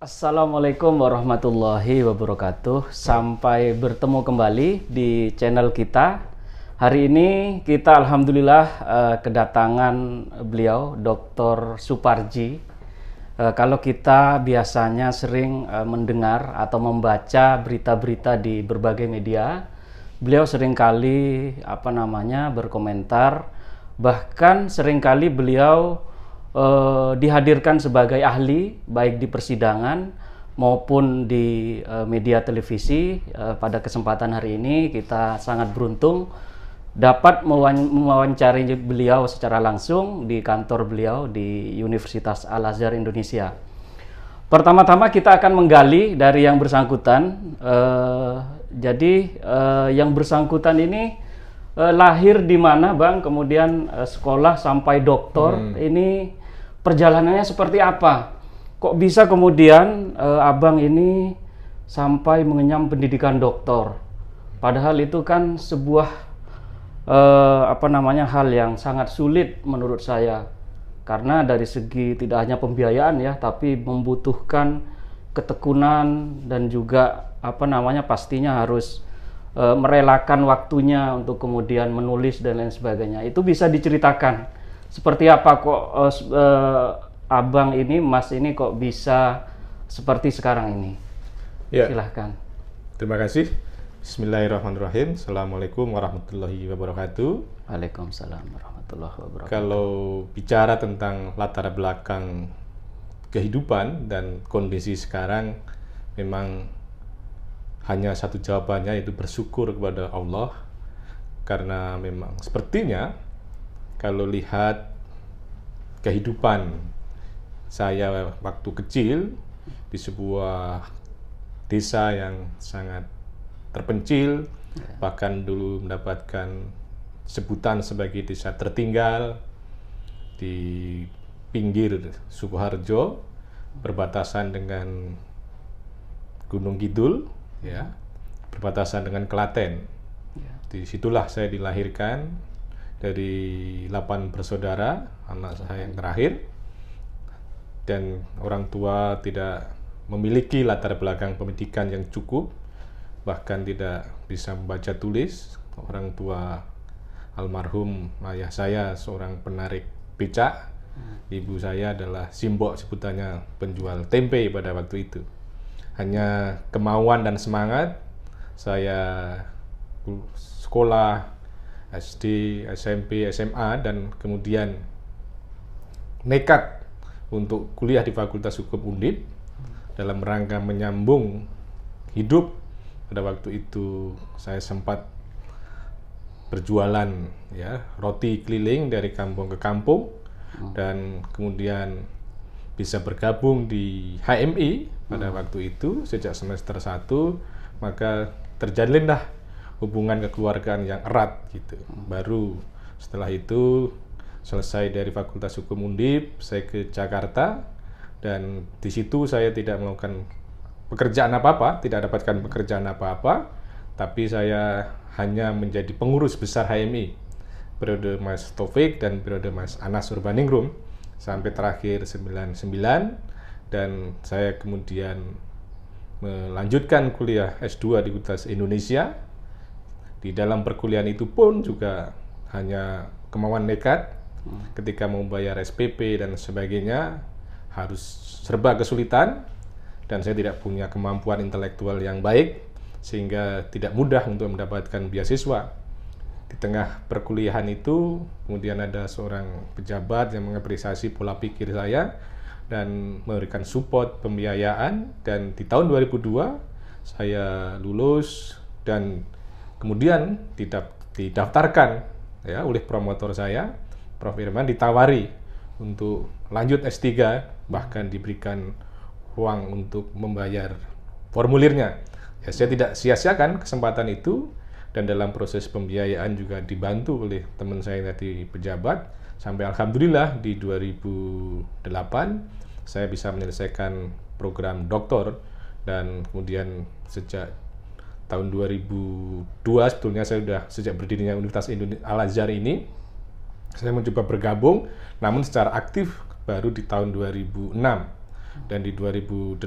Assalamualaikum warahmatullahi wabarakatuh. Sampai bertemu kembali di channel kita. Hari ini kita alhamdulillah kedatangan beliau Dr. Suparji. Kalau kita biasanya sering mendengar atau membaca berita-berita di berbagai media, beliau seringkali berkomentar, bahkan seringkali beliau dihadirkan sebagai ahli baik di persidangan maupun di media televisi. Pada kesempatan hari ini kita sangat beruntung dapat mewawancari beliau secara langsung di kantor beliau di Universitas Al-Azhar Indonesia. Pertama-tama kita akan menggali dari yang bersangkutan. Yang bersangkutan ini lahir di mana, Bang? Kemudian sekolah sampai doktor. Ini perjalanannya seperti apa? Kok bisa kemudian Abang ini sampai mengenyam pendidikan doktor? Padahal itu kan sebuah hal yang sangat sulit menurut saya. Karena dari segi tidak hanya pembiayaan ya, tapi membutuhkan ketekunan dan juga pastinya harus merelakan waktunya untuk kemudian menulis dan lain sebagainya. Itu bisa diceritakan seperti apa kok Abang ini, Mas ini kok bisa seperti sekarang ini? Ya. Silahkan. Terima kasih. Bismillahirrahmanirrahim. Assalamualaikum warahmatullahi wabarakatuh. Waalaikumsalam warahmatullahi wabarakatuh. Kalau bicara tentang latar belakang kehidupan dan kondisi sekarang, memang hanya satu jawabannya, yaitu bersyukur kepada Allah. Karena memang sepertinya kalau lihat kehidupan saya waktu kecil di sebuah desa yang sangat terpencil, bahkan dulu mendapatkan sebutan sebagai desa tertinggal di pinggir Sukoharjo, berbatasan dengan Gunung Kidul, ya, berbatasan dengan Klaten. Disitulah saya dilahirkan. Dari 8 bersaudara, anak saya yang terakhir, dan orang tua tidak memiliki latar belakang pendidikan yang cukup, bahkan tidak bisa membaca tulis. Orang tua almarhum ayah saya seorang penarik becak, ibu saya adalah simbok, sebutannya penjual tempe pada waktu itu. Hanya kemauan dan semangat saya sekolah SD, SMP, SMA, dan kemudian nekat untuk kuliah di Fakultas Hukum Undip dalam rangka menyambung hidup. Pada waktu itu saya sempat berjualan ya, roti keliling dari kampung ke kampung, dan kemudian bisa bergabung di HMI pada waktu itu sejak semester 1, maka terjalinlah hubungan kekeluargaan yang erat gitu. Baru setelah itu selesai dari Fakultas Hukum Undip, saya ke Jakarta, dan di situ saya tidak melakukan pekerjaan apa-apa, tidak dapatkan pekerjaan apa-apa, tapi saya hanya menjadi pengurus besar HMI periode Mas Taufik dan periode Mas Anas Urbaningrum sampai terakhir 99, dan saya kemudian melanjutkan kuliah S2 di Universitas Indonesia. Di dalam perkuliahan itu pun juga hanya kemauan nekat. Ketika mau bayar SPP dan sebagainya harus serba kesulitan, dan saya tidak punya kemampuan intelektual yang baik sehingga tidak mudah untuk mendapatkan beasiswa. Di tengah perkuliahan itu kemudian ada seorang pejabat yang mengapresiasi pola pikir saya dan memberikan support pembiayaan, dan di tahun 2002 saya lulus dan kemudian didaftarkan ya oleh promotor saya, Prof. Irman, ditawari untuk lanjut S3, bahkan diberikan uang untuk membayar formulirnya. Ya, saya tidak sia-siakan kesempatan itu, dan dalam proses pembiayaan juga dibantu oleh teman saya tadi pejabat, sampai alhamdulillah di 2008 saya bisa menyelesaikan program doktor, dan kemudian sejak tahun 2002 sebetulnya saya sudah, sejak berdirinya Universitas Al-Azhar ini, saya mencoba bergabung, namun secara aktif baru di tahun 2006. dan di 2008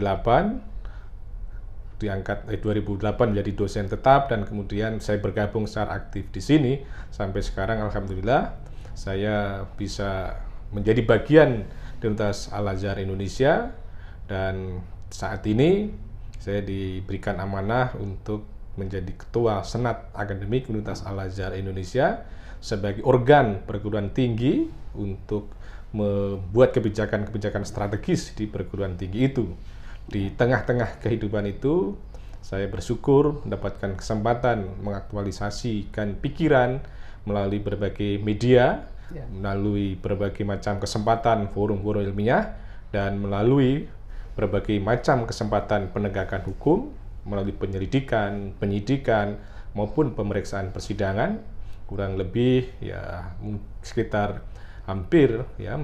diangkat 2008 menjadi dosen tetap, dan kemudian saya bergabung secara aktif di sini sampai sekarang. Alhamdulillah saya bisa menjadi bagian dari Universitas Al-Azhar Indonesia, dan saat ini saya diberikan amanah untuk menjadi Ketua Senat Akademik Universitas Al-Azhar Indonesia sebagai organ perguruan tinggi untuk membuat kebijakan-kebijakan strategis di perguruan tinggi itu. Di tengah-tengah kehidupan itu, saya bersyukur mendapatkan kesempatan mengaktualisasikan pikiran melalui berbagai media, melalui berbagai macam kesempatan forum-forum ilmiah, dan melalui berbagai macam kesempatan penegakan hukum, melalui penyelidikan, penyidikan, maupun pemeriksaan persidangan. Kurang lebih ya sekitar hampir ya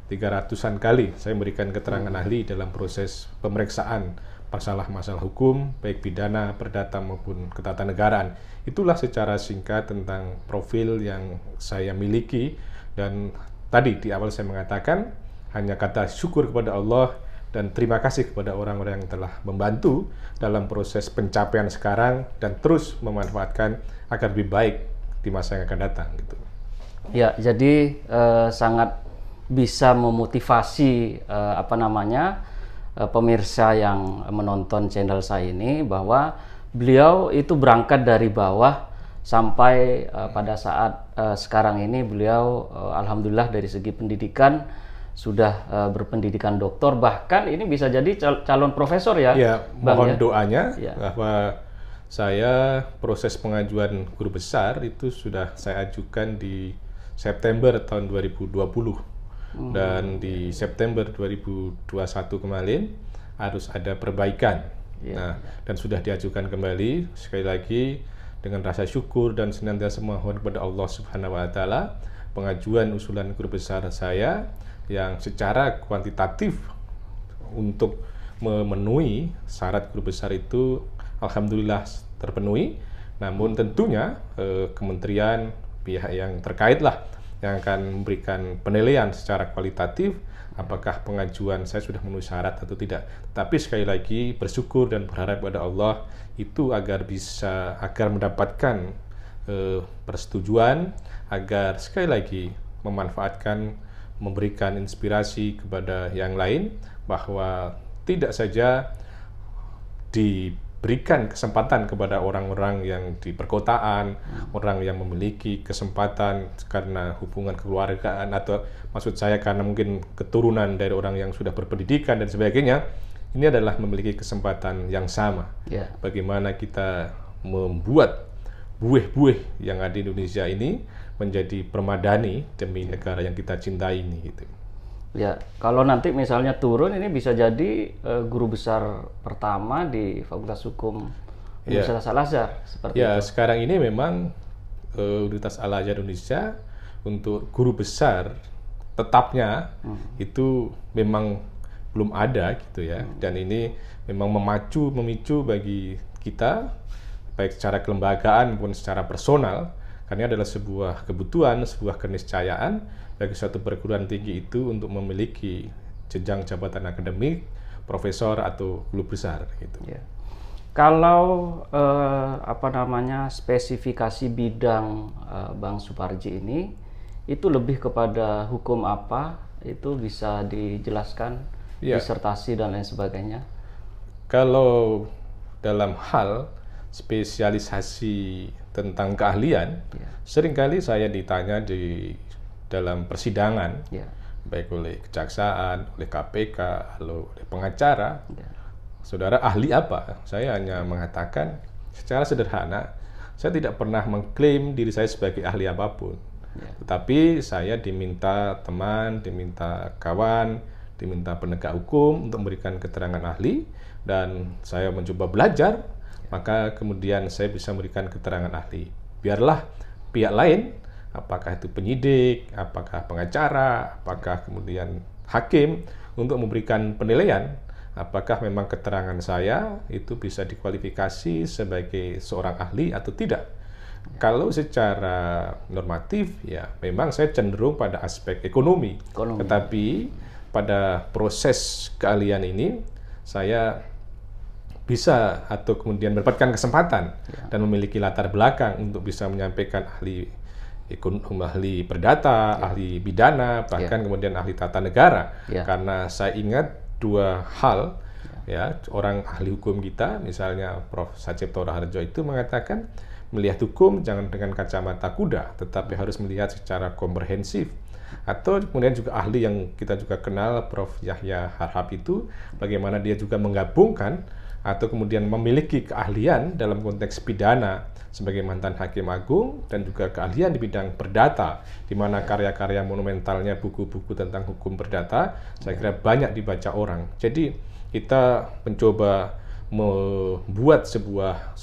300-an kali saya memberikan keterangan ahli dalam proses pemeriksaan masalah-masalah hukum, baik pidana, perdata maupun ketatanegaraan. Itulah secara singkat tentang profil yang saya miliki, dan tadi di awal saya mengatakan hanya kata syukur kepada Allah dan terima kasih kepada orang-orang yang telah membantu dalam proses pencapaian sekarang dan terus memanfaatkan agar lebih baik di masa yang akan datang gitu. Ya, jadi sangat bisa memotivasi pemirsa yang menonton channel saya ini, bahwa beliau itu berangkat dari bawah sampai pada saat sekarang ini beliau alhamdulillah dari segi pendidikan sudah berpendidikan doktor, bahkan ini bisa jadi calon profesor ya. Ya, mohon doanya ya, bahwa saya proses pengajuan guru besar itu sudah saya ajukan di September tahun 2020. Dan di September 2021 kemarin harus ada perbaikan. Nah, dan sudah diajukan kembali. Sekali lagi dengan rasa syukur dan senantiasa mohon kepada Allah Subhanahu wa taala, pengajuan usulan guru besar saya yang secara kuantitatif untuk memenuhi syarat guru besar itu alhamdulillah terpenuhi. Namun tentunya kementerian, pihak yang terkait lah yang akan memberikan penilaian secara kualitatif apakah pengajuan saya sudah memenuhi syarat atau tidak. Tapi sekali lagi bersyukur dan berharap pada Allah itu agar mendapatkan persetujuan, agar sekali lagi memanfaatkan, memberikan inspirasi kepada yang lain, bahwa tidak saja diberikan kesempatan kepada orang-orang yang di perkotaan, orang yang memiliki kesempatan karena hubungan kekeluargaan, atau maksud saya karena mungkin keturunan dari orang yang sudah berpendidikan dan sebagainya. Ini adalah memiliki kesempatan yang sama. Bagaimana kita membuat buih-buih yang ada di Indonesia ini menjadi permadani demi negara yang kita cintai ini gitu. Ya, kalau nanti misalnya turun ini bisa jadi guru besar pertama di Fakultas Hukum Universitas Al-Azhar seperti itu. Sekarang ini memang Universitas Al-Azhar Indonesia untuk guru besar tetapnya itu memang belum ada gitu ya. Dan ini memang memicu bagi kita baik secara kelembagaan maupun secara personal, karena adalah sebuah kebutuhan, sebuah keniscayaan bagi suatu perguruan tinggi itu untuk memiliki jenjang jabatan akademik, profesor atau guru besar gitu. Kalau spesifikasi bidang Bang Suparji ini itu lebih kepada hukum apa? Itu bisa dijelaskan, disertasi dan lain sebagainya. Kalau dalam hal spesialisasi tentang keahlian, seringkali saya ditanya di dalam persidangan, baik oleh kejaksaan, oleh KPK, oleh pengacara, saudara ahli apa? Saya hanya mengatakan secara sederhana, saya tidak pernah mengklaim diri saya sebagai ahli apapun. Tetapi saya diminta teman, diminta kawan, diminta penegak hukum untuk memberikan keterangan ahli, dan saya mencoba belajar, maka kemudian saya bisa memberikan keterangan ahli. Biarlah pihak lain, apakah itu penyidik, apakah pengacara, apakah kemudian hakim, untuk memberikan penilaian apakah memang keterangan saya itu bisa dikualifikasi sebagai seorang ahli atau tidak. Kalau secara normatif ya memang saya cenderung pada aspek ekonomi. Tetapi pada proses keahlian ini saya bisa atau kemudian mendapatkan kesempatan dan memiliki latar belakang untuk bisa menyampaikan ahli ahli perdata, ahli pidana, bahkan kemudian ahli tata negara. Karena saya ingat dua hal, ya, orang ahli hukum kita, misalnya Prof. Sacipto Raharjo itu mengatakan melihat hukum jangan dengan kacamata kuda, tetapi harus melihat secara komprehensif. Atau kemudian juga ahli yang kita juga kenal, Prof. Yahya Harhab itu, bagaimana dia juga menggabungkan atau kemudian memiliki keahlian dalam konteks pidana sebagai mantan hakim agung dan juga keahlian di bidang perdata, di mana karya-karya monumentalnya, buku-buku tentang hukum perdata, saya kira banyak dibaca orang. Jadi kita mencoba membuat sebuah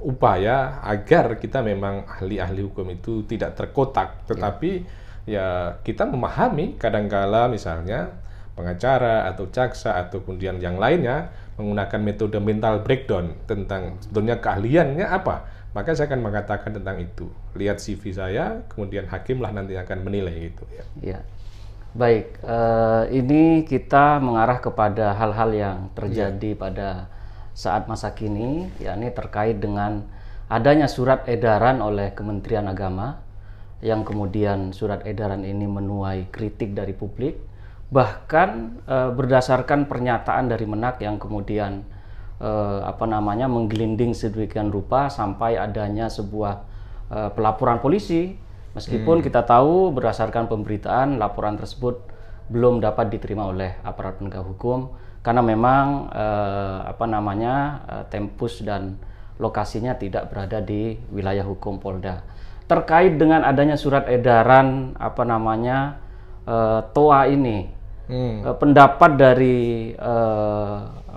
upaya agar kita memang ahli-ahli hukum itu tidak terkotak, tetapi ya kita memahami kadangkala misalnya pengacara atau jaksa atau kemudian yang lainnya menggunakan metode mental breakdown tentang sebetulnya keahliannya apa, maka saya akan mengatakan tentang itu. Lihat CV saya, kemudian hakimlah nanti akan menilai gitu ya. Ya. Baik, ini kita mengarah kepada hal-hal yang terjadi pada saat masa kini, yakni terkait dengan adanya surat edaran oleh Kementerian Agama, yang kemudian surat edaran ini menuai kritik dari publik, bahkan berdasarkan pernyataan dari Menak yang kemudian menggelinding sedemikian rupa sampai adanya sebuah pelaporan polisi, meskipun kita tahu berdasarkan pemberitaan laporan tersebut belum dapat diterima oleh aparat penegak hukum karena memang tempus dan lokasinya tidak berada di wilayah hukum Polda. Terkait dengan adanya surat edaran TOA ini, pendapat dari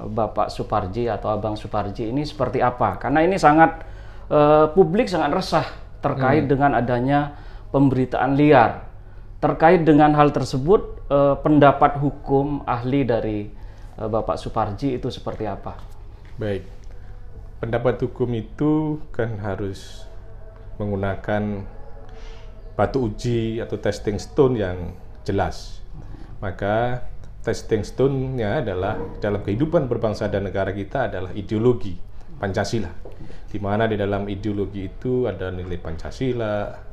Bapak Suparji atau Abang Suparji ini seperti apa? Karena ini sangat publik sangat resah terkait dengan adanya pemberitaan liar. Terkait dengan hal tersebut, pendapat hukum ahli dari Bapak Suparji itu seperti apa? Baik, pendapat hukum itu kan harus menggunakan batu uji atau testing stone yang jelas. Maka testing stone-nya adalah dalam kehidupan berbangsa dan negara kita adalah ideologi Pancasila, di mana di dalam ideologi itu ada nilai Pancasila,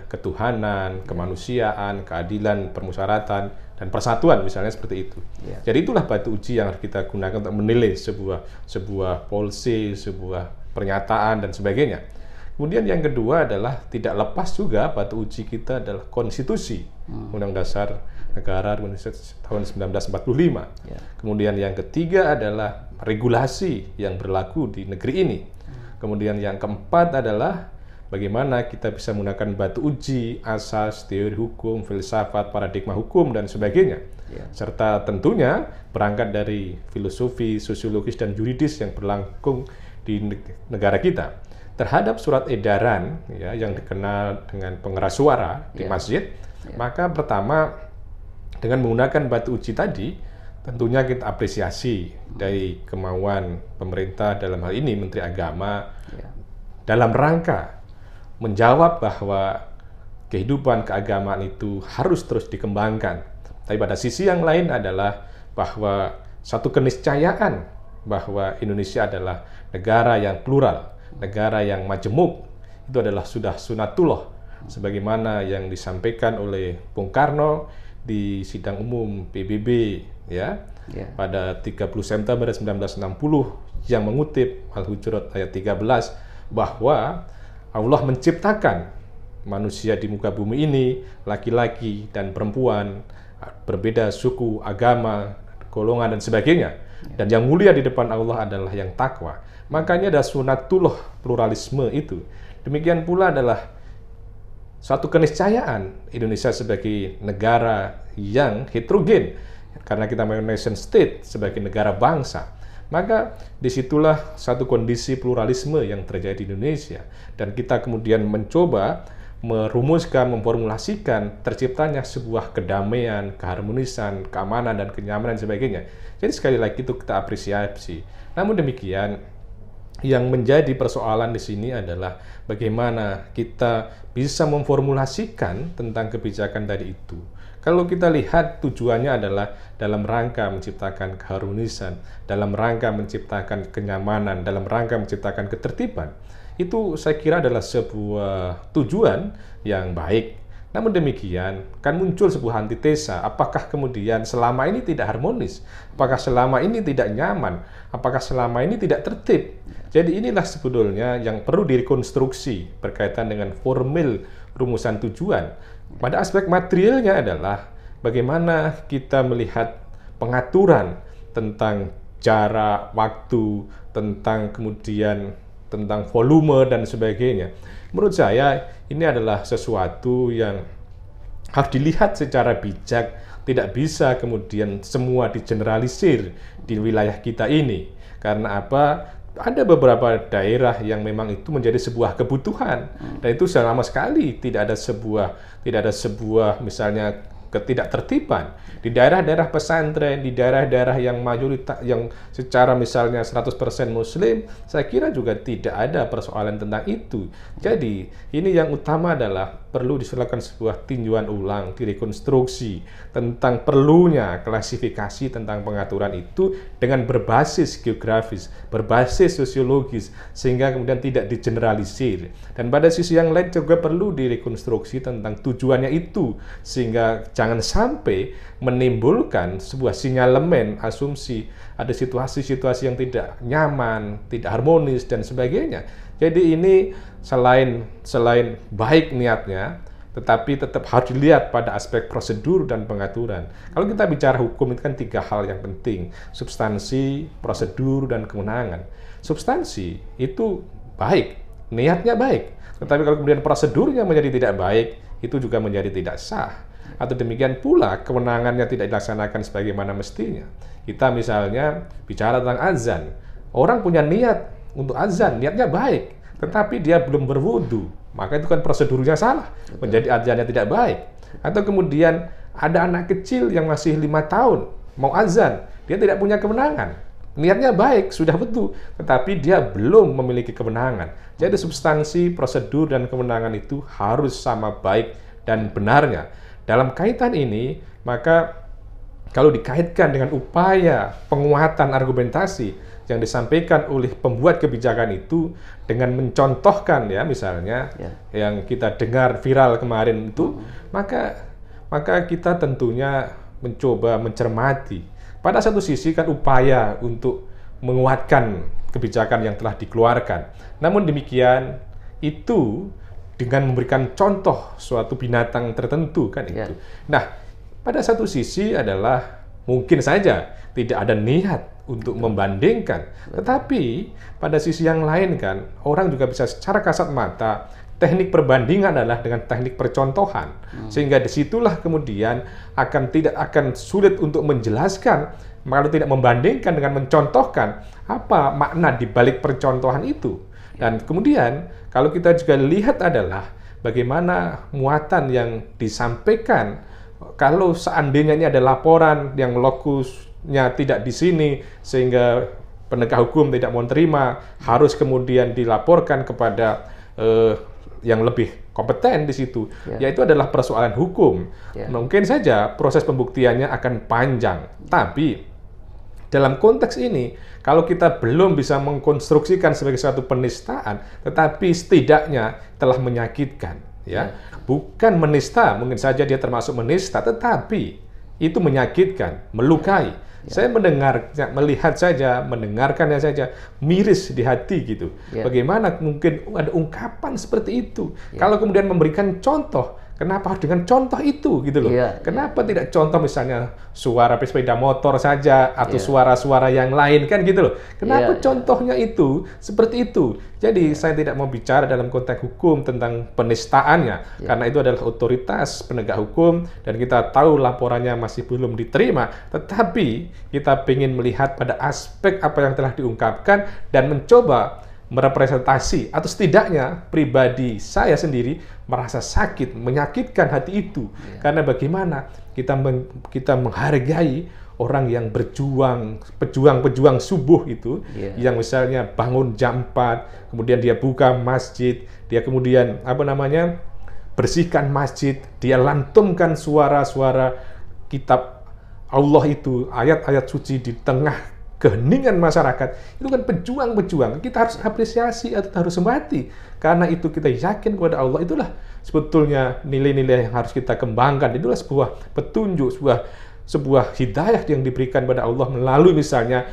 ketuhanan, kemanusiaan, keadilan, permusyawaratan, dan persatuan, misalnya seperti itu. Jadi itulah batu uji yang harus kita gunakan untuk menilai sebuah policy, sebuah pernyataan, dan sebagainya. Kemudian yang kedua adalah tidak lepas juga batu uji kita adalah konstitusi, Undang Dasar Negara Indonesia tahun 1945. Kemudian yang ketiga adalah regulasi yang berlaku di negeri ini. Kemudian yang keempat adalah bagaimana kita bisa menggunakan batu uji, asas, teori hukum, filsafat, paradigma hukum, dan sebagainya. Serta tentunya berangkat dari filosofi, sosiologis, dan yuridis yang berlangsung di negara kita. Terhadap surat edaran yang dikenal dengan pengeras suara di masjid, maka pertama dengan menggunakan batu uji tadi, tentunya kita apresiasi dari kemauan pemerintah dalam hal ini Menteri Agama dalam rangka menjawab bahwa kehidupan keagamaan itu harus terus dikembangkan. Tapi pada sisi yang lain adalah bahwa satu keniscayaan bahwa Indonesia adalah negara yang plural, negara yang majemuk, itu adalah sudah sunatullah sebagaimana yang disampaikan oleh Bung Karno di sidang umum PBB pada 30 September 1960 yang mengutip Al-Hujurat ayat 13 bahwa Allah menciptakan manusia di muka bumi ini laki-laki dan perempuan, berbeda suku, agama, golongan, dan sebagainya. Dan yang mulia di depan Allah adalah yang takwa. Makanya ada sunatullah pluralisme itu. Demikian pula adalah suatu keniscayaan Indonesia sebagai negara yang heterogen. Karena kita memang nation state sebagai negara bangsa. Maka disitulah satu kondisi pluralisme yang terjadi di Indonesia. Dan kita kemudian mencoba merumuskan, memformulasikan terciptanya sebuah kedamaian, keharmonisan, keamanan, dan kenyamanan dan sebagainya. Jadi sekali lagi itu kita apresiasi. Namun demikian, yang menjadi persoalan di sini adalah bagaimana kita bisa memformulasikan tentang kebijakan tadi itu. Kalau kita lihat tujuannya adalah dalam rangka menciptakan keharmonisan, dalam rangka menciptakan kenyamanan, dalam rangka menciptakan ketertiban, itu saya kira adalah sebuah tujuan yang baik. Namun demikian, kan muncul sebuah antitesa. Apakah kemudian selama ini tidak harmonis? Apakah selama ini tidak nyaman? Apakah selama ini tidak tertib? Jadi inilah sebetulnya yang perlu direkonstruksi berkaitan dengan formil rumusan tujuan. Pada aspek materialnya adalah bagaimana kita melihat pengaturan tentang jarak, waktu, tentang kemudian tentang volume dan sebagainya. Menurut saya ini adalah sesuatu yang harus dilihat secara bijak, tidak bisa kemudian semua digeneralisir di wilayah kita ini. Karena apa? Ada beberapa daerah yang memang itu menjadi sebuah kebutuhan, dan itu selama sekali tidak ada sebuah misalnya ketidaktertiban di daerah-daerah pesantren, di daerah-daerah yang mayoritas yang secara misalnya 100% muslim, saya kira juga tidak ada persoalan tentang itu. Jadi ini yang utama adalah perlu dilakukan sebuah tinjauan ulang, direkonstruksi tentang perlunya klasifikasi tentang pengaturan itu dengan berbasis geografis, berbasis sosiologis, sehingga kemudian tidak digeneralisir. Dan pada sisi yang lain juga perlu direkonstruksi tentang tujuannya itu, sehingga jangan sampai menimbulkan sebuah sinyalemen, asumsi, ada situasi-situasi yang tidak nyaman, tidak harmonis, dan sebagainya. Jadi ini selain baik niatnya, tetapi tetap harus dilihat pada aspek prosedur dan pengaturan. Kalau kita bicara hukum, itu kan 3 hal yang penting: substansi, prosedur, dan kewenangan. Substansi itu baik, niatnya baik, tetapi kalau kemudian prosedurnya menjadi tidak baik, itu juga menjadi tidak sah. Atau demikian pula kewenangannya tidak dilaksanakan sebagaimana mestinya. Kita misalnya bicara tentang azan, orang punya niat untuk azan, niatnya baik, tetapi dia belum berwudu, maka itu kan prosedurnya salah, menjadi azannya tidak baik. Atau kemudian ada anak kecil yang masih 5 tahun mau azan, dia tidak punya kewenangan, niatnya baik, sudah betul, tetapi dia belum memiliki kewenangan. Jadi substansi, prosedur, dan kewenangan itu harus sama baik dan benarnya. Dalam kaitan ini, maka kalau dikaitkan dengan upaya penguatan argumentasi yang disampaikan oleh pembuat kebijakan itu dengan mencontohkan, ya misalnya yang kita dengar viral kemarin itu, maka kita tentunya mencoba mencermati. Pada satu sisi kan upaya untuk menguatkan kebijakan yang telah dikeluarkan. Namun demikian itu dengan memberikan contoh suatu binatang tertentu kan itu. Nah, pada satu sisi adalah mungkin saja tidak ada niat untuk membandingkan, tetapi pada sisi yang lain kan orang juga bisa secara kasat mata teknik perbandingan adalah dengan teknik percontohan, sehingga disitulah kemudian tidak akan sulit untuk menjelaskan kalau tidak membandingkan dengan mencontohkan apa makna di balik percontohan itu. Dan kemudian kalau kita juga lihat adalah bagaimana muatan yang disampaikan, kalau seandainya ini ada laporan yang lokusnya tidak di sini sehingga penegak hukum tidak mau terima, harus kemudian dilaporkan kepada yang lebih kompeten di situ, yaitu adalah persoalan hukum. Mungkin saja proses pembuktiannya akan panjang, tapi dalam konteks ini, kalau kita belum bisa mengkonstruksikan sebagai suatu penistaan, tetapi setidaknya telah menyakitkan, bukan menista, mungkin saja dia termasuk menista, tetapi itu menyakitkan, melukai. Saya mendengarkannya saja, miris di hati gitu. Bagaimana mungkin ada ungkapan seperti itu? Kalau kemudian memberikan contoh, kenapa harus dengan contoh itu gitu loh? Kenapa tidak contoh misalnya suara sepeda motor saja atau suara-suara yang lain kan gitu loh? Kenapa contohnya itu seperti itu? Jadi saya tidak mau bicara dalam konteks hukum tentang penistaannya, karena itu adalah otoritas penegak hukum dan kita tahu laporannya masih belum diterima. Tetapi kita ingin melihat pada aspek apa yang telah diungkapkan dan mencoba merepresentasi, atau setidaknya pribadi saya sendiri merasa sakit, menyakitkan hati itu. Karena bagaimana kita menghargai orang yang pejuang subuh itu, yang misalnya bangun jam 4, kemudian dia buka masjid, dia kemudian bersihkan masjid, dia lantunkan suara-suara kitab Allah itu, ayat-ayat suci di tengah keheningan masyarakat. Itu kan pejuang-pejuang. Kita harus apresiasi atau harus hormati. Karena itu kita yakin kepada Allah. Itulah sebetulnya nilai-nilai yang harus kita kembangkan. Itulah sebuah petunjuk, sebuah hidayah yang diberikan pada Allah melalui misalnya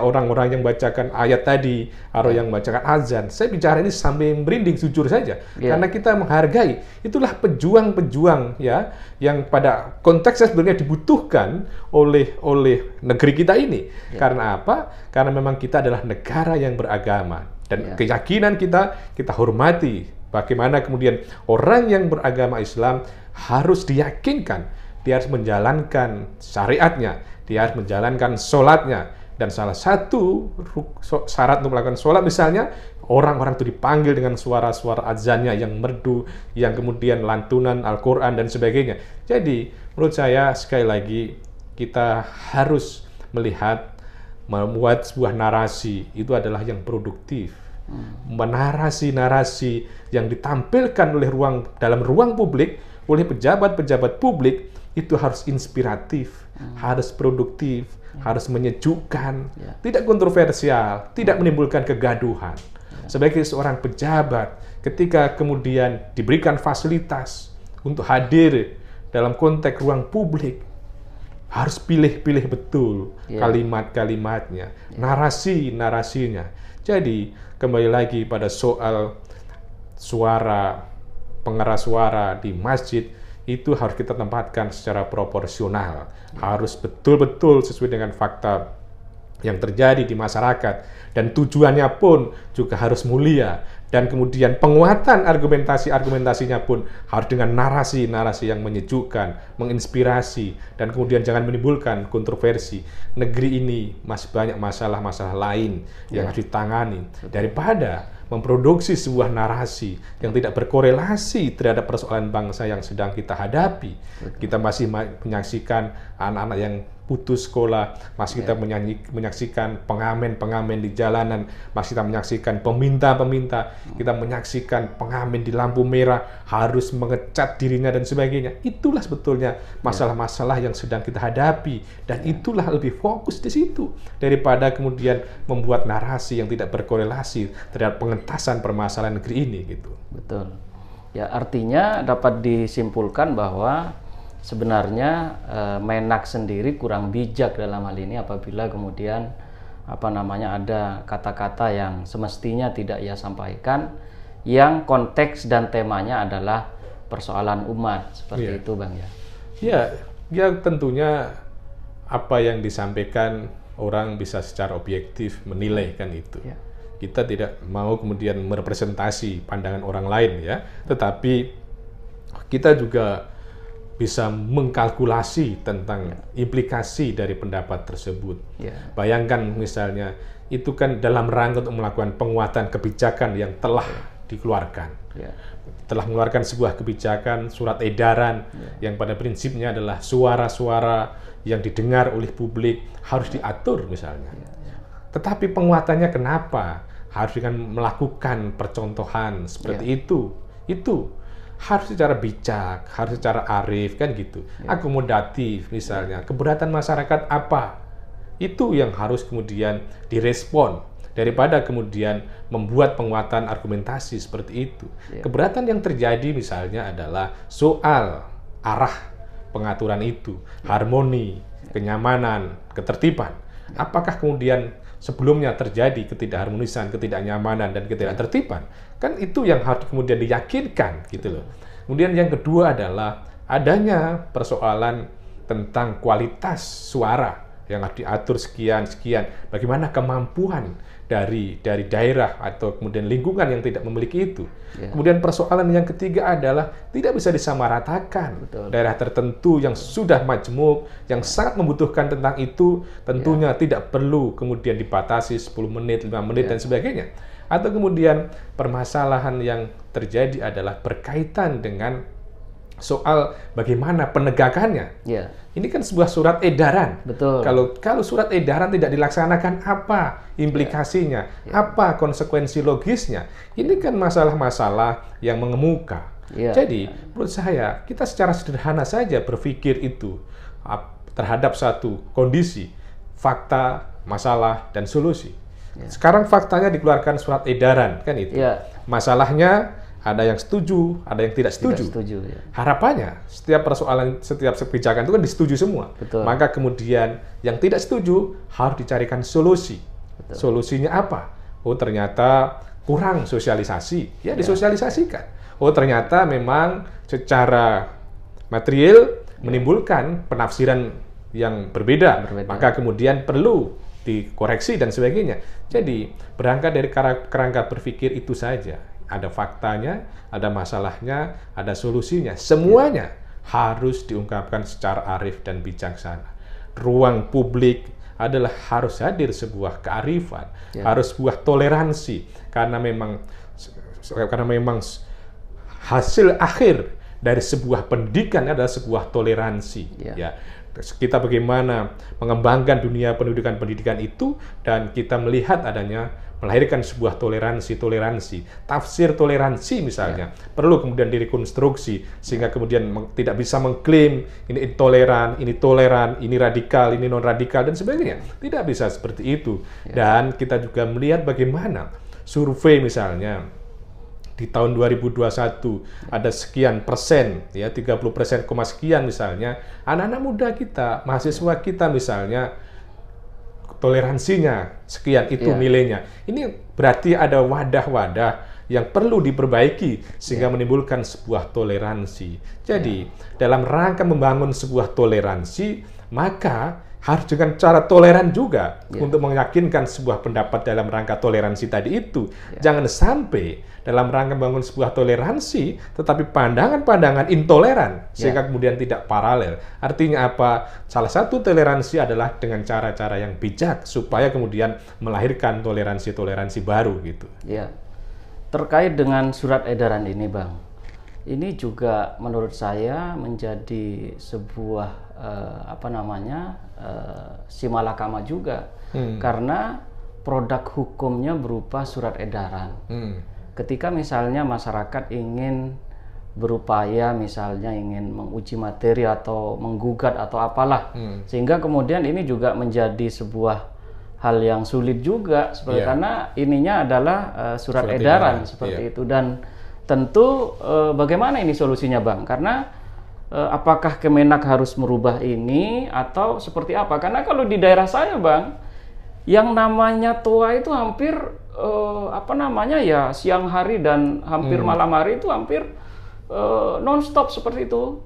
orang-orang yang bacakan ayat tadi atau yang bacakan azan. Saya bicara ini sampai merinding jujur saja, karena kita menghargai. Itulah pejuang-pejuang ya yang pada konteksnya sebenarnya dibutuhkan oleh negeri kita ini. Karena apa? Karena memang kita adalah negara yang beragama dan keyakinan kita hormati. Bagaimana kemudian orang yang beragama Islam harus diyakinkan. Dia harus menjalankan syariatnya, dia harus menjalankan sholatnya. Dan salah satu syarat untuk melakukan sholat misalnya, orang-orang itu dipanggil dengan suara-suara azannya yang merdu, yang kemudian lantunan Al-Quran dan sebagainya. Jadi, menurut saya sekali lagi, kita harus membuat sebuah narasi, itu adalah yang produktif. Narasi-narasi yang ditampilkan dalam ruang publik, oleh pejabat-pejabat publik, itu harus inspiratif, harus produktif, harus menyejukkan, tidak kontroversial, tidak menimbulkan kegaduhan. Sebagai seorang pejabat, ketika kemudian diberikan fasilitas untuk hadir dalam konteks ruang publik, harus pilih-pilih betul kalimat-kalimatnya, narasi-narasinya. Jadi, kembali lagi pada soal pengeras suara di masjid, itu harus kita tempatkan secara proporsional, harus betul-betul sesuai dengan fakta yang terjadi di masyarakat, dan tujuannya pun juga harus mulia, dan kemudian penguatan argumentasinya pun harus dengan narasi-narasi yang menyejukkan, menginspirasi, dan kemudian jangan menimbulkan kontroversi. Negeri ini masih banyak masalah-masalah lain yang harus ditangani daripada memproduksi sebuah narasi yang tidak berkorelasi terhadap persoalan bangsa yang sedang kita hadapi. Kita masih menyaksikan anak-anak yang putus sekolah, masih kita menyaksikan pengamen-pengamen di jalanan, masih kita menyaksikan peminta-peminta, kita menyaksikan pengamen di lampu merah harus mengecat dirinya dan sebagainya. Itulah sebetulnya masalah-masalah yang sedang kita hadapi, dan itulah lebih fokus di situ daripada kemudian membuat narasi yang tidak berkorelasi terhadap pengentasan permasalahan negeri ini gitu. Betul. Ya, artinya dapat disimpulkan bahwa sebenarnya Menak sendiri kurang bijak dalam hal ini apabila kemudian ada kata-kata yang semestinya tidak ia sampaikan, yang konteks dan temanya adalah persoalan umat seperti itu, Bang ya. Ya tentunya apa yang disampaikan orang bisa secara objektif menilai kan itu. Kita tidak mau kemudian merepresentasi pandangan orang lain ya, tetapi kita juga bisa mengkalkulasi tentang implikasi dari pendapat tersebut. Bayangkan misalnya, itu kan dalam rangka untuk melakukan penguatan kebijakan yang telah dikeluarkan. Telah mengeluarkan sebuah kebijakan, surat edaran, yang pada prinsipnya adalah suara-suara yang didengar oleh publik harus diatur misalnya. Tetapi penguatannya kenapa? Harus dengan melakukan percontohan seperti itu. Itu harus secara bijak, harus secara arif kan gitu, akomodatif misalnya. Keberatan masyarakat apa? Itu yang harus kemudian direspon daripada kemudian membuat penguatan argumentasi seperti itu. Keberatan yang terjadi misalnya adalah soal arah pengaturan itu, harmoni, kenyamanan, ketertiban. Apakah kemudian sebelumnya terjadi ketidakharmonisan, ketidaknyamanan, dan ketidaktertiban? Kan itu yang harus kemudian diyakinkan gitu loh. Kemudian yang kedua adalah adanya persoalan tentang kualitas suara yang harus diatur sekian. Bagaimana kemampuan dari daerah atau kemudian lingkungan yang tidak memiliki itu. Kemudian persoalan yang ketiga adalah tidak bisa disamaratakan. Daerah tertentu yang sudah majmuk, yang sangat membutuhkan tentang itu, tentunya tidak perlu kemudian dibatasi 10 menit, 5 menit dan sebagainya. Atau kemudian permasalahan yang terjadi adalah berkaitan dengan soal bagaimana penegakannya. Ya. Ini kan sebuah surat edaran. Betul. Kalau surat edaran tidak dilaksanakan, apa implikasinya? Apa konsekuensi logisnya? Ini kan masalah-masalah yang mengemuka. Jadi, menurut saya, kita secara sederhana saja berpikir itu terhadap satu kondisi, fakta, masalah, dan solusi. Sekarang faktanya dikeluarkan surat edaran, kan itu. Masalahnya ada yang setuju, ada yang tidak setuju. Harapannya setiap persoalan, setiap kebijakan itu kan disetujui semua. Betul. Maka kemudian yang tidak setuju harus dicarikan solusi. Betul. Solusinya apa? Oh, ternyata kurang sosialisasi. Ya, disosialisasikan. Oh, ternyata memang secara material menimbulkan penafsiran yang berbeda. Maka kemudian perlu dikoreksi dan sebagainya. Jadi, berangkat dari kerangka berpikir itu saja. Ada faktanya, ada masalahnya, ada solusinya. Semuanya harus diungkapkan secara arif dan bijaksana. Ruang publik adalah harus hadir sebuah kearifan, harus sebuah toleransi, karena memang hasil akhir dari sebuah pendidikan adalah sebuah toleransi. Ya. Kita bagaimana mengembangkan dunia pendidikan itu, dan kita melihat adanya melahirkan sebuah toleransi, tafsir toleransi misalnya, perlu kemudian direkonstruksi, sehingga kemudian tidak bisa mengklaim ini intoleran, ini toleran, ini radikal, ini non-radikal, dan sebagainya. Tidak bisa seperti itu. Dan kita juga melihat bagaimana survei misalnya, di tahun 2021 ada sekian persen, ya 30%, sekian misalnya, anak-anak muda kita, mahasiswa kita misalnya, toleransinya sekian itu nilainya. Ini berarti ada wadah-wadah yang perlu diperbaiki sehingga menimbulkan sebuah toleransi. Jadi, dalam rangka membangun sebuah toleransi, maka harus dengan cara toleran juga untuk meyakinkan sebuah pendapat dalam rangka toleransi tadi itu. Jangan sampai dalam rangka membangun sebuah toleransi, tetapi pandangan-pandangan intoleran, sehingga kemudian tidak paralel. Artinya apa? Salah satu toleransi adalah dengan cara-cara yang bijak, supaya kemudian melahirkan toleransi-toleransi baru gitu. Ya. Terkait dengan surat edaran ini, Bang, ini juga menurut saya menjadi sebuah simalakama juga, karena produk hukumnya berupa surat edaran. Ketika misalnya masyarakat ingin berupaya, misalnya ingin menguji materi atau menggugat atau apalah, sehingga kemudian ini juga menjadi sebuah hal yang sulit juga, karena ininya adalah surat edaran seperti itu. Dan tentu bagaimana ini solusinya, Bang? Karena apakah Kemenak harus merubah ini atau seperti apa? Karena kalau di daerah saya, Bang, yang namanya TOA itu hampir siang hari dan hampir malam hari itu hampir non-stop seperti itu.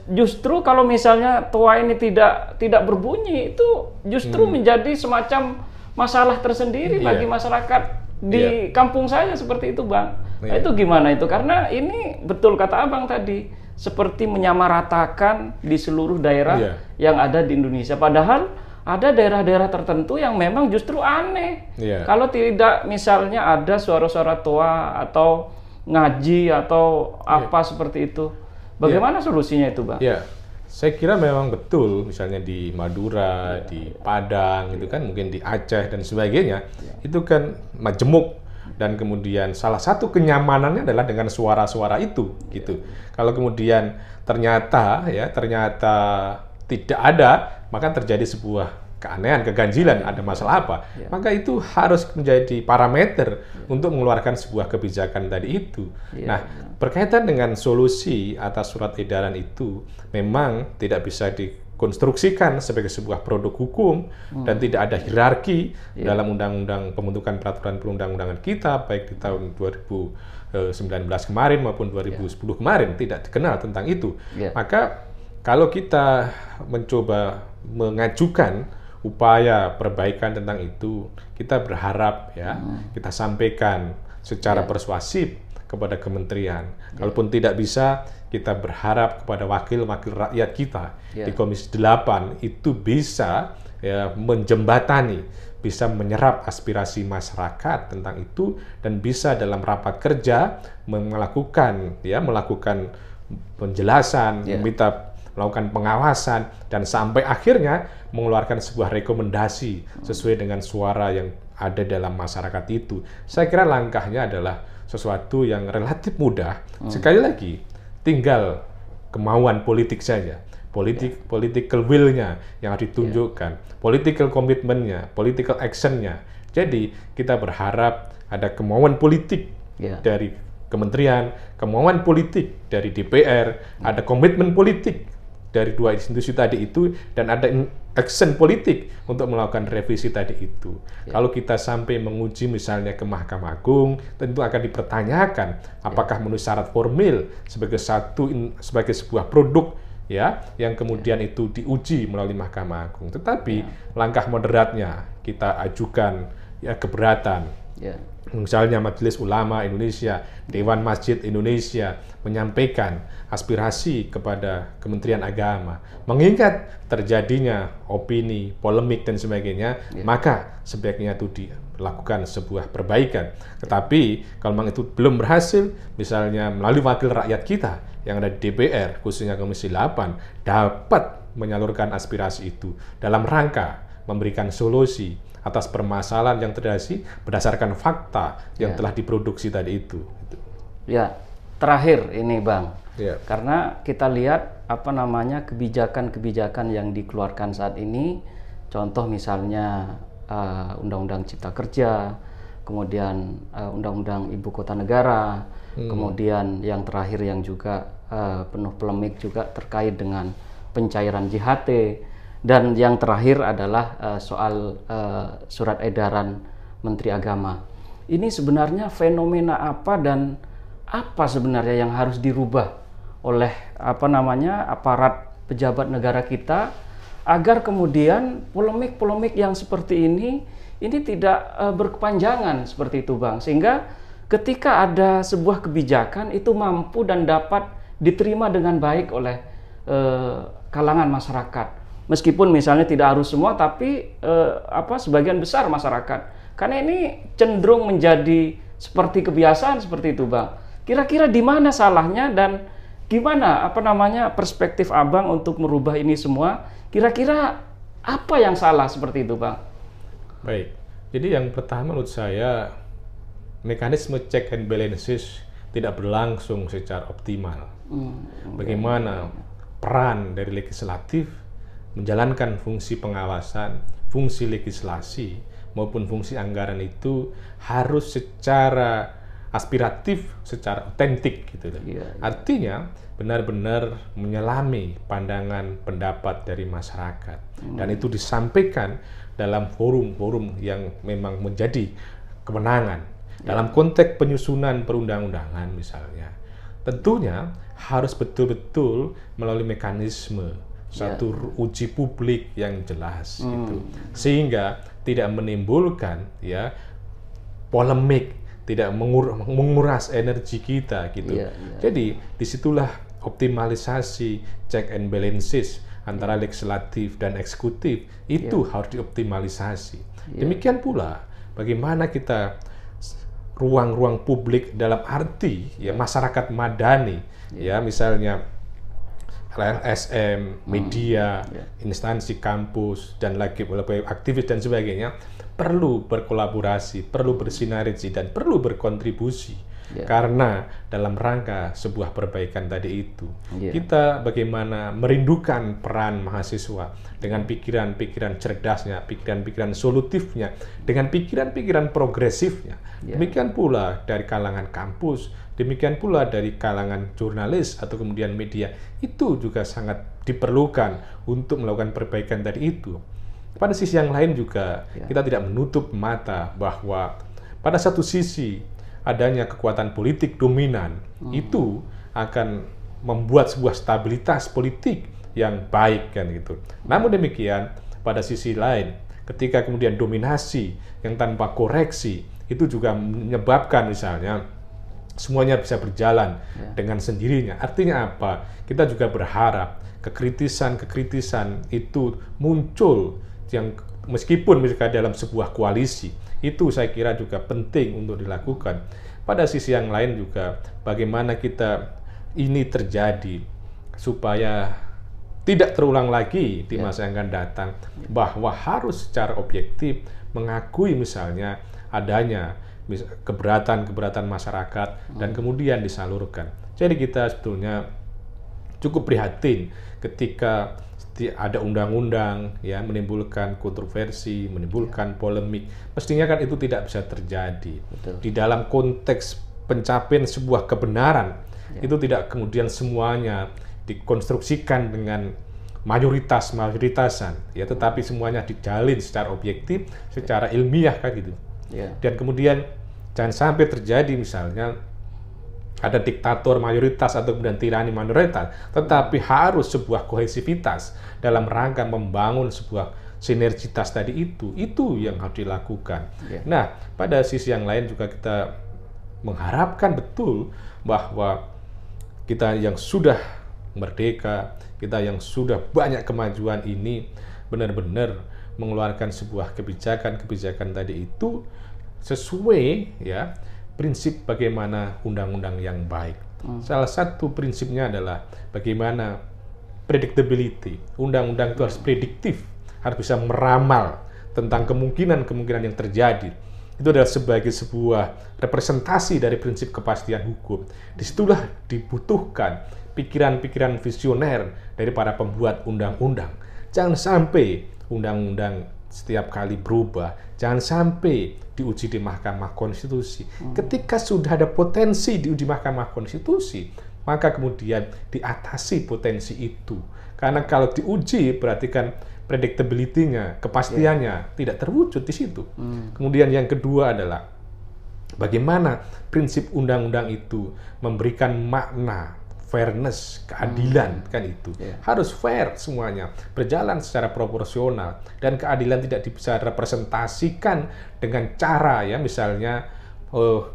Justru kalau misalnya TOA ini tidak berbunyi, itu justru menjadi semacam masalah tersendiri bagi masyarakat di kampung saya seperti itu, Bang. Nah, itu gimana itu? Karena ini betul kata Abang tadi, seperti menyamaratakan di seluruh daerah yang ada di Indonesia. Padahal ada daerah-daerah tertentu yang memang justru aneh. Kalau tidak misalnya ada suara-suara TOA atau ngaji atau apa seperti itu. Bagaimana solusinya itu, Bang? Saya kira memang betul, misalnya di Madura, di Padang, itu kan mungkin di Aceh dan sebagainya, itu kan majemuk, dan kemudian salah satu kenyamanannya adalah dengan suara-suara itu, gitu. Kalau kemudian ternyata tidak ada, maka terjadi sebuah keanehan, keganjilan, ada masalah apa, maka itu harus menjadi parameter untuk mengeluarkan sebuah kebijakan tadi itu. Nah, berkaitan dengan solusi atas surat edaran itu, memang tidak bisa dikonstruksikan sebagai sebuah produk hukum, dan tidak ada hierarki dalam undang-undang pembentukan peraturan perundang-undangan kita, baik di tahun 2019 kemarin maupun 2010 kemarin, tidak dikenal tentang itu. Maka kalau kita mencoba mengajukan upaya perbaikan tentang itu, kita berharap kita sampaikan secara persuasif kepada kementerian. Kalaupun tidak bisa, kita berharap kepada wakil-wakil rakyat kita di Komisi 8 itu bisa ya, menjembatani, bisa menyerap aspirasi masyarakat tentang itu, dan bisa dalam rapat kerja melakukan penjelasan, melakukan pengawasan, dan sampai akhirnya mengeluarkan sebuah rekomendasi sesuai dengan suara yang ada dalam masyarakat itu. Saya kira langkahnya adalah sesuatu yang relatif mudah. Sekali lagi, tinggal kemauan politik saja. Political will-nya yang harus ditunjukkan, political commitment-nya, political action-nya. Jadi kita berharap ada kemauan politik dari kementerian, kemauan politik dari DPR, ada komitmen politik dari dua institusi tadi itu, dan ada action politik untuk melakukan revisi tadi itu. Kalau kita sampai menguji misalnya ke Mahkamah Agung, tentu akan dipertanyakan apakah memenuhi syarat formil sebagai sebuah produk ya, yang kemudian itu diuji melalui Mahkamah Agung. Tetapi langkah moderatnya kita ajukan ya keberatan. Misalnya Majelis Ulama Indonesia, Dewan Masjid Indonesia menyampaikan aspirasi kepada Kementerian Agama, mengingat terjadinya opini, polemik dan sebagainya, maka sebaiknya itu dilakukan sebuah perbaikan. Tetapi kalau memang itu belum berhasil, misalnya melalui wakil rakyat kita yang ada di DPR, khususnya Komisi 8, dapat menyalurkan aspirasi itu dalam rangka memberikan solusi atas permasalahan yang terjadi berdasarkan fakta yang telah diproduksi tadi itu. Ya, terakhir ini Bang, karena kita lihat kebijakan-kebijakan yang dikeluarkan saat ini, contoh misalnya Undang-Undang Cipta Kerja, kemudian Undang-Undang Ibu Kota Negara, kemudian yang terakhir yang juga penuh polemik juga terkait dengan pencairan JHT. Dan yang terakhir adalah soal surat edaran Menteri Agama. Ini sebenarnya fenomena apa dan apa sebenarnya yang harus dirubah oleh aparat pejabat negara kita agar kemudian polemik-polemik yang seperti ini tidak berkepanjangan seperti itu Bang, sehingga ketika ada sebuah kebijakan itu mampu dan dapat diterima dengan baik oleh kalangan masyarakat. Meskipun misalnya tidak harus semua, tapi sebagian besar masyarakat. Karena ini cenderung menjadi seperti kebiasaan seperti itu, Bang. Kira-kira di mana salahnya dan gimana perspektif Abang untuk merubah ini semua? Kira-kira apa yang salah seperti itu, Bang? Baik. Jadi yang pertama menurut saya, mekanisme check and balances tidak berlangsung secara optimal. Bagaimana peran dari legislatif menjalankan fungsi pengawasan, fungsi legislasi, maupun fungsi anggaran itu harus secara aspiratif, secara otentik gitu. Artinya benar-benar menyelami pandangan pendapat dari masyarakat, dan itu disampaikan dalam forum-forum yang memang menjadi kewenangan. Dalam konteks penyusunan perundang-undangan misalnya, tentunya harus betul-betul melalui mekanisme satu uji publik yang jelas gitu, sehingga tidak menimbulkan polemik, tidak menguras energi kita gitu. Jadi disitulah optimalisasi check and balances antara legislatif dan eksekutif itu harus dioptimalisasi. Demikian pula bagaimana kita ruang-ruang publik dalam arti masyarakat madani, misalnya LSM, media, instansi kampus, dan lagi aktivis dan sebagainya, perlu berkolaborasi, perlu bersinergi, dan perlu berkontribusi. Karena dalam rangka sebuah perbaikan tadi itu, kita bagaimana merindukan peran mahasiswa dengan pikiran-pikiran cerdasnya, pikiran-pikiran solutifnya, dengan pikiran-pikiran progresifnya. Demikian pula dari kalangan kampus, demikian pula dari kalangan jurnalis atau kemudian media, itu juga sangat diperlukan untuk melakukan perbaikan tadi itu. Pada sisi yang lain juga, kita tidak menutup mata bahwa pada satu sisi adanya kekuatan politik dominan itu akan membuat sebuah stabilitas politik yang baik kan gitu. Namun demikian, pada sisi lain, ketika kemudian dominasi yang tanpa koreksi itu juga menyebabkan misalnya semuanya bisa berjalan dengan sendirinya. Artinya apa? Kita juga berharap kekritisan itu muncul, yang meskipun misalkan dalam sebuah koalisi, itu saya kira juga penting untuk dilakukan. Pada sisi yang lain juga bagaimana kita ini terjadi supaya tidak terulang lagi di masa yang akan datang, bahwa harus secara objektif mengakui misalnya adanya keberatan masyarakat dan kemudian disalurkan. Jadi kita sebetulnya cukup prihatin ketika ada undang-undang ya menimbulkan kontroversi, menimbulkan polemik. Mestinya kan itu tidak bisa terjadi. Betul. Di dalam konteks pencapaian sebuah kebenaran, itu tidak kemudian semuanya dikonstruksikan dengan mayoritas-mayoritasan, ya, tetapi semuanya dijalin secara objektif, secara ilmiah kan gitu. Dan kemudian jangan sampai terjadi misalnya ada diktator mayoritas atau kemudian tirani minoritas, tetapi harus sebuah kohesivitas dalam rangka membangun sebuah sinergitas tadi itu yang harus dilakukan. Nah, pada sisi yang lain juga kita mengharapkan betul bahwa kita yang sudah merdeka, kita yang sudah banyak kemajuan ini benar-benar mengeluarkan sebuah kebijakan tadi itu sesuai ya prinsip bagaimana undang-undang yang baik. Salah satu prinsipnya adalah bagaimana predictability. Undang-undang itu harus prediktif, harus bisa meramal tentang kemungkinan-kemungkinan yang terjadi. Itu adalah sebagai sebuah representasi dari prinsip kepastian hukum. Disitulah dibutuhkan pikiran-pikiran visioner dari para pembuat undang-undang. Jangan sampai undang-undang setiap kali berubah, jangan sampai diuji di Mahkamah Konstitusi. Ketika sudah ada potensi diuji Mahkamah Konstitusi, maka kemudian diatasi potensi itu. Karena kalau diuji berarti kan predictability-nya, kepastiannya tidak terwujud di situ. Kemudian yang kedua adalah bagaimana prinsip undang-undang itu memberikan makna fairness, keadilan kan itu. Harus fair semuanya, berjalan secara proporsional, dan keadilan tidak bisa representasikan dengan cara ya misalnya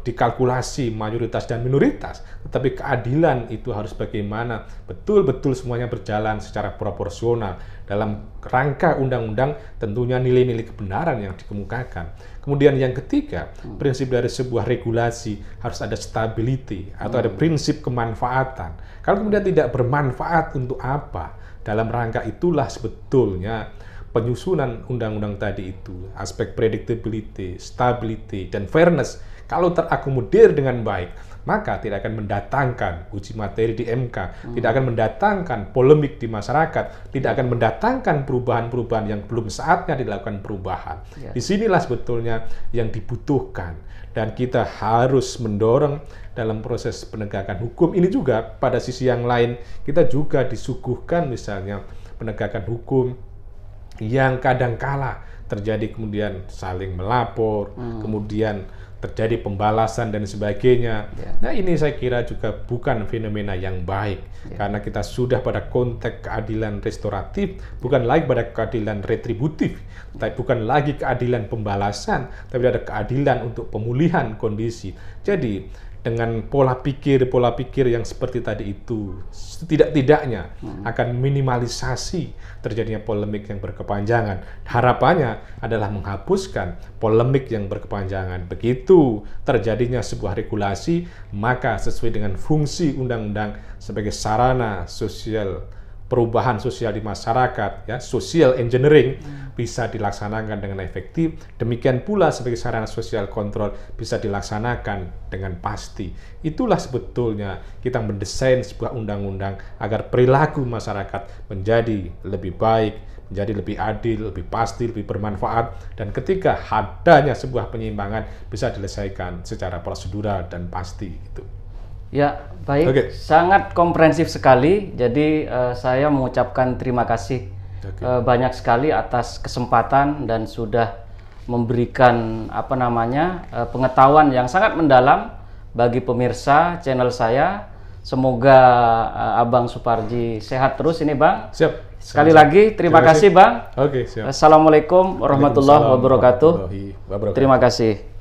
dikalkulasi mayoritas dan minoritas, tetapi keadilan itu harus bagaimana betul-betul semuanya berjalan secara proporsional dalam rangka undang-undang, tentunya nilai-nilai kebenaran yang dikemukakan. Kemudian yang ketiga, prinsip dari sebuah regulasi harus ada stability atau ada prinsip kemanfaatan. Kalau kemudian tidak bermanfaat untuk apa? Dalam rangka itulah sebetulnya penyusunan undang-undang tadi itu, aspek predictability, stability, dan fairness. Kalau terakomodir dengan baik, maka tidak akan mendatangkan uji materi di MK, tidak akan mendatangkan polemik di masyarakat, tidak akan mendatangkan perubahan-perubahan yang belum saatnya dilakukan perubahan. Disinilah sebetulnya yang dibutuhkan, dan kita harus mendorong dalam proses penegakan hukum ini juga. Pada sisi yang lain, kita juga disuguhkan misalnya penegakan hukum yang kadangkala terjadi kemudian saling melapor, kemudian terjadi pembalasan dan sebagainya. Nah, ini saya kira juga bukan fenomena yang baik, karena kita sudah pada konteks keadilan restoratif, bukan lagi pada keadilan retributif, tapi bukan lagi keadilan pembalasan, tapi ada keadilan untuk pemulihan kondisi. Jadi dengan pola pikir yang seperti tadi itu setidak-tidaknya akan minimalisasi terjadinya polemik yang berkepanjangan. Harapannya adalah menghapuskan polemik yang berkepanjangan. Begitu terjadinya sebuah regulasi, maka sesuai dengan fungsi undang-undang sebagai sarana sosial, perubahan sosial di masyarakat, ya, social engineering, bisa dilaksanakan dengan efektif. Demikian pula sebagai sarana sosial kontrol bisa dilaksanakan dengan pasti. Itulah sebetulnya kita mendesain sebuah undang-undang agar perilaku masyarakat menjadi lebih baik, menjadi lebih adil, lebih pasti, lebih bermanfaat, dan ketika adanya sebuah penyimpangan bisa diselesaikan secara prosedural dan pasti. Itu. Ya, baik. Sangat komprehensif sekali. Jadi saya mengucapkan terima kasih banyak sekali atas kesempatan dan sudah memberikan pengetahuan yang sangat mendalam bagi pemirsa channel saya. Semoga Abang Suparji sehat terus ini, Bang. Siap. Sekali lagi terima kasih, Bang. Oke, siap. Assalamualaikum warahmatullahi wabarakatuh. Terima kasih.